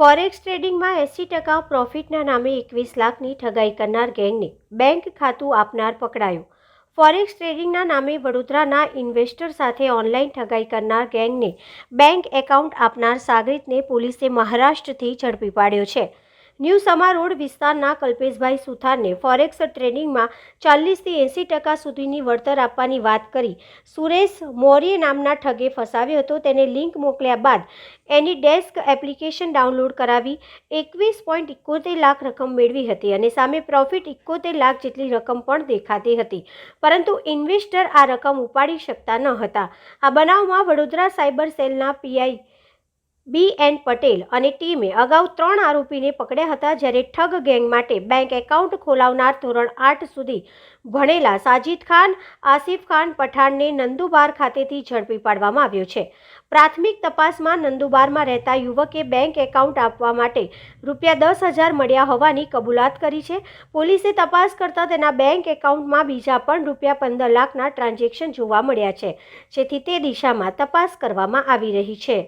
Forex ટ્રેડિંગમાં 80% પ્રોફિટના નામે 21 લાખની ઠગાઈ કરનાર ગેંગને બેંક ખાતું આપનાર પકડાયો। ફોરેક્સ ટ્રેડિંગના નામે વડોદરાના ઇન્વેસ્ટર સાથે ઓનલાઈન ઠગાઈ કરનાર ગેંગને બેંક એકાઉન્ટ આપનાર સાગરીતને પોલીસે મહારાષ્ટ્રથી ઝડપી પાડ્યો છે। ન્યૂ સમા રોડ વિસ્તારના કલ્પેશભાઈ સુથારને ફોરેક્સ ટ્રેડિંગમાં 40થી 80% સુધીની વળતર આપવાની વાત કરી સુરેશ મૌર્ય નામના ઠગે ફસાવ્યો હતો। તેને લિંક મોકલ્યા બાદ એની ડેસ્ક એપ્લિકેશન ડાઉનલોડ કરાવી 21.71 લાખ રકમ મેળવી હતી અને સામે પ્રોફિટ 71 લાખ જેટલી રકમ પણ દેખાતી હતી, પરંતુ ઇન્વેસ્ટર આ રકમ ઉપાડી શકતા ન હતા। આ બનાવમાં વડોદરા સાયબર સેલના પીઆઈ BN પટેલ અને ટીમે અગાઉ 3 આરોપીને પકડ્યા હતા, જ્યારે ઠગ ગેંગ માટે બેંક એકાઉન્ટ ખોલાવનાર ધોરણ 8 સુધી ભણેલા સાજિદ ખાન, આસિફ ખાન પઠાણને નંદુબાર ખાતેથી ઝડપી પાડવામાં આવ્યો છે। પ્રાથમિક તપાસમાં નંદુબારમાં રહેતા યુવકે બેંક એકાઉન્ટ આપવા માટે ₹10,000 મળ્યા હોવાની કબૂલાત કરી છે। પોલીસે તપાસ કરતા તેના બેંક એકાઉન્ટમાં બીજા પણ ₹15 લાખના ટ્રાન્ઝેક્શન જોવા મળ્યા છે, જેથી તે દિશામાં તપાસ કરવામાં આવી રહી છે।